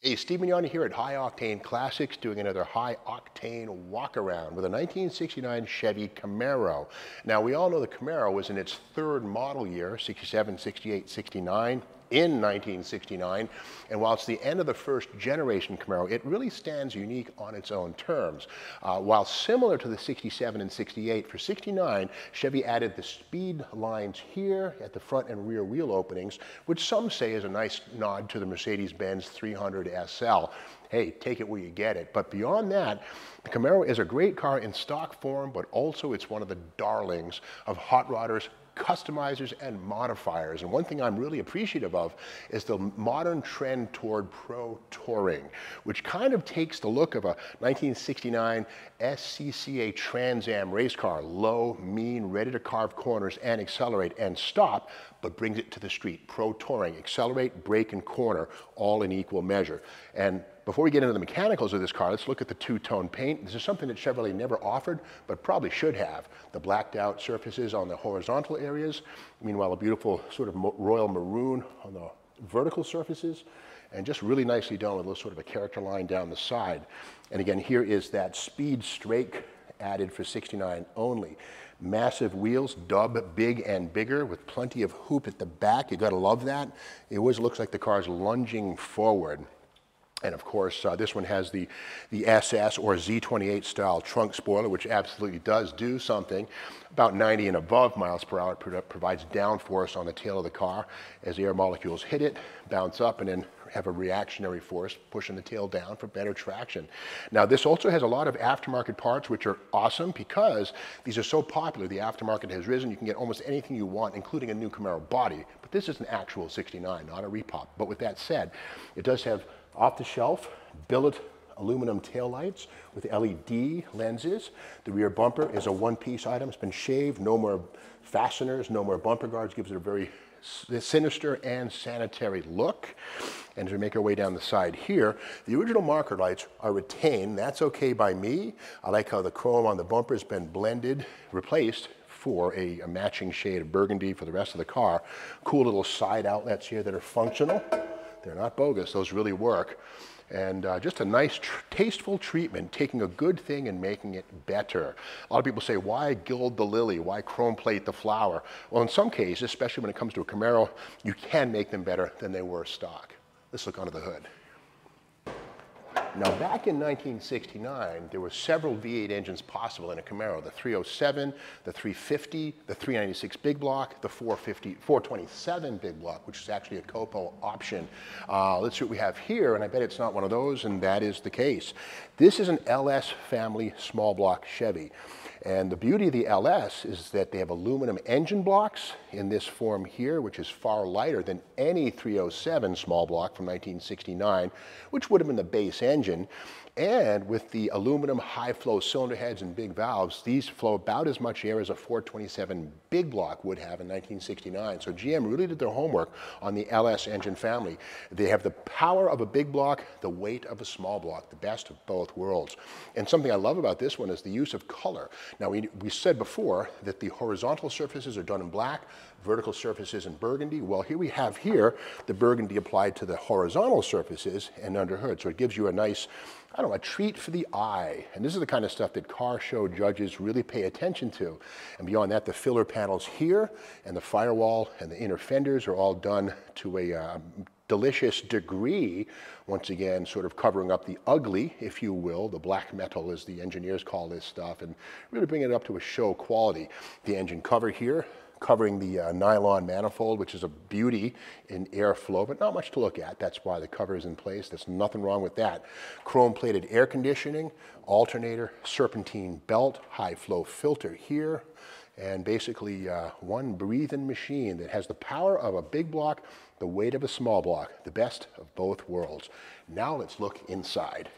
Hey, Steve Mignani here at High Octane Classics doing another High Octane Walkaround with a 1969 Chevy Camaro. Now, we all know the Camaro was in its third model year, 67, 68, 69, in 1969. And while it's the end of the first generation Camaro, it really stands unique on its own terms. While similar to the 67 and 68, for 69, Chevy added the speed lines here at the front and rear wheel openings, which some say is a nice nod to the Mercedes-Benz 300 SL. Hey, take it where you get it. But beyond that, the Camaro is a great car in stock form, but also it's one of the darlings of hot rodders, customizers, and modifiers. And one thing I'm really appreciative of is the modern trend toward pro touring, which kind of takes the look of a 1969 SCCA Trans Am race car, low, mean, ready to carve corners and accelerate and stop, but brings it to the street. Pro touring, accelerate, brake, and corner, all in equal measure. And before we get into the mechanicals of this car, let's look at the two-tone paint. This is something that Chevrolet never offered, but probably should have. The blacked out surfaces on the horizontal areas, meanwhile a beautiful sort of royal maroon on the vertical surfaces, and just really nicely done with a little sort of a character line down the side. And again, here is that speed strake added for 69 only. Massive wheels, dub big and bigger with plenty of hoop at the back. You gotta love that. It always looks like the car's lunging forward. And of course, this one has the SS or Z28 style trunk spoiler, which absolutely does do something. About 90 and above miles per hour, it provides downforce on the tail of the car as the air molecules hit it, bounce up, and then have a reactionary force pushing the tail down for better traction. Now, this also has a lot of aftermarket parts, which are awesome because these are so popular. The aftermarket has risen. You can get almost anything you want, including a new Camaro body. But this is an actual 69, not a repop. But with that said, it does have off-the-shelf billet aluminum taillights with LED lenses. The rear bumper is a one-piece item. It's been shaved, no more fasteners, no more bumper guards. Gives it a very sinister and sanitary look. And as we make our way down the side here, the original marker lights are retained. That's okay by me. I like how the chrome on the bumper has been blended, replaced for a matching shade of burgundy for the rest of the car. Cool little side outlets here that are functional. They're not bogus, those really work. And just a nice, tasteful treatment, taking a good thing and making it better. A lot of people say, why gild the lily? Why chrome plate the flower? Well, in some cases, especially when it comes to a Camaro, you can make them better than they were stock. Let's look under the hood. Now, back in 1969, there were several V8 engines possible in a Camaro. The 307, the 350, the 396 big block, the 427 big block, which is actually a Copo option. Let's see what we have here, and I bet it's not one of those, and that is the case. This is an LS family small block Chevy. And the beauty of the LS is that they have aluminum engine blocks in this form here, which is far lighter than any 307 small block from 1969, which would have been the base engine. And with the aluminum high flow cylinder heads and big valves, these flow about as much air as a 427 big block would have in 1969. So GM really did their homework on the LS engine family. They have the power of a big block, the weight of a small block, the best of both worlds. And something I love about this one is the use of color. Now, we said before that the horizontal surfaces are done in black, vertical surfaces in burgundy. Well, here we have the burgundy applied to the horizontal surfaces and under hood. So it gives you a nice, I don't know, a treat for the eye. And this is the kind of stuff that car show judges really pay attention to. And beyond that, the filler panels here and the firewall and the inner fenders are all done to a delicious degree, once again, sort of covering up the ugly, if you will, the black metal as the engineers call this stuff, and really bringing it up to a show quality. The engine cover here, covering the nylon manifold, which is a beauty in airflow, but not much to look at. That's why the cover is in place. There's nothing wrong with that. Chrome-plated air conditioning, alternator, serpentine belt, high flow filter here, and basically one breathing machine that has the power of a big block, the weight of a small block, the best of both worlds. Now let's look inside.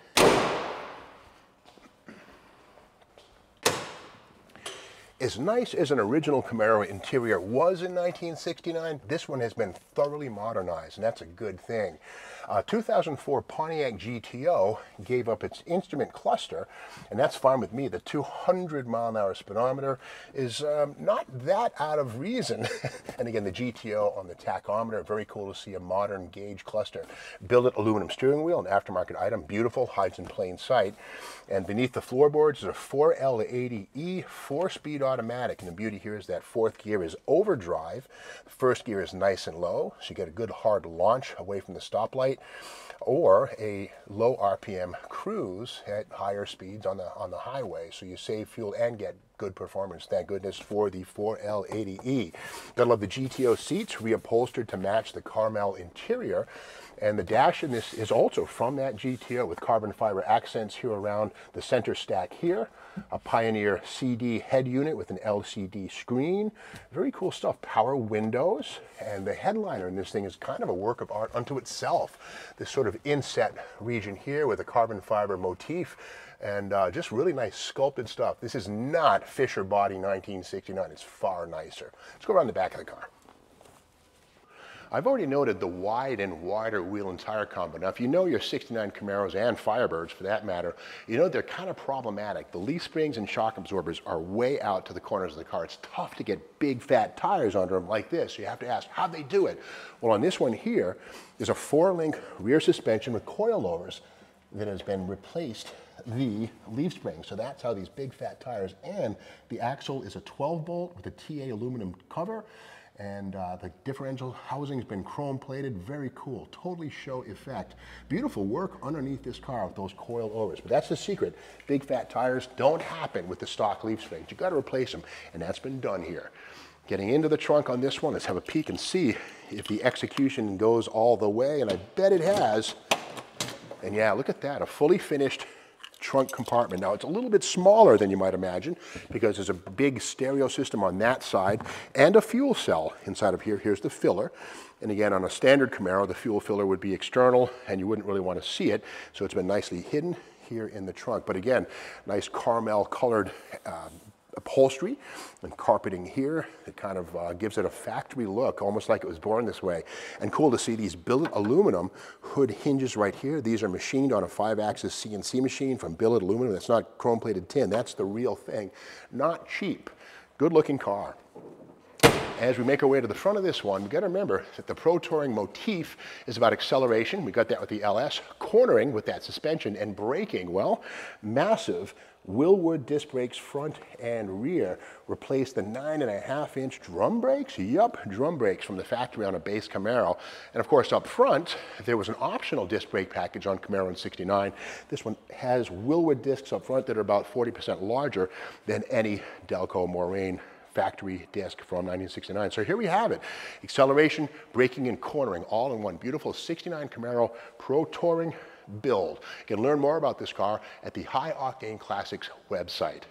As nice as an original Camaro interior was in 1969, this one has been thoroughly modernized, and that's a good thing. 2004 Pontiac GTO gave up its instrument cluster, and that's fine with me. The 200-mile-an-hour speedometer is not that out of reason. And again, the GTO on the tachometer, very cool to see a modern gauge cluster. Billet aluminum steering wheel, an aftermarket item, beautiful, hides in plain sight. And beneath the floorboards is a 4L80E 4-speed automatic, and the beauty here is that fourth gear is overdrive. The first gear is nice and low, so you get a good hard launch away from the stoplight, or a low RPM cruise at higher speeds on the highway, so you save fuel and get good performance. Thank goodness for the 4L80E. Gotta love the GTO seats, reupholstered to match the caramel interior. And the dash in this is also from that GTO with carbon fiber accents here around the center stack here. A Pioneer CD head unit with an LCD screen. Very cool stuff. Power windows. And the headliner in this thing is kind of a work of art unto itself. This sort of inset region here with a carbon fiber motif. And just really nice sculpted stuff. This is not Fisher Body 1969. It's far nicer. Let's go around the back of the car. I've already noted the wide and wider wheel and tire combo. Now, if you know your 69 Camaros and Firebirds for that matter, you know they're kind of problematic. The leaf springs and shock absorbers are way out to the corners of the car. It's tough to get big fat tires under them like this. So you have to ask, how'd they do it? Well, on this one here, there's a 4-link rear suspension with coilovers that has been replaced the leaf spring. So that's how these big fat tires, and the axle is a 12-bolt with a TA aluminum cover. And the differential housing has been chrome plated. Very cool, totally show effect. Beautiful work underneath this car with those coil overs. But that's the secret. Big fat tires don't happen with the stock leaf springs. You got to replace them, and that's been done here. Getting into the trunk on this one, let's have a peek and see if the execution goes all the way, and I bet it has. And yeah, look at that, a fully finished trunk compartment. Now, it's a little bit smaller than you might imagine because there's a big stereo system on that side and a fuel cell inside of here. Here's the filler. And again, on a standard Camaro, the fuel filler would be external and you wouldn't really want to see it. So it's been nicely hidden here in the trunk. But again, nice caramel colored upholstery and carpeting here. It kind of gives it a factory look, almost like it was born this way. And cool to see these billet aluminum hood hinges right here. These are machined on a 5-axis CNC machine from billet aluminum. That's not chrome-plated tin. That's the real thing. Not cheap. Good-looking car. As we make our way to the front of this one, we've got to remember that the Pro Touring motif is about acceleration. We got that with the LS. Cornering with that suspension, and braking, well, massive Willwood disc brakes front and rear. Replace the 9.5-inch drum brakes. Yup, drum brakes from the factory on a base Camaro. And of course up front, there was an optional disc brake package on Camaro in 69. This one has Willwood discs up front that are about 40% larger than any Delco Moraine factory disc from 1969. So here we have it. Acceleration, braking, and cornering all in one beautiful 69 Camaro Pro Touring build. You can learn more about this car at the High Octane Classics website.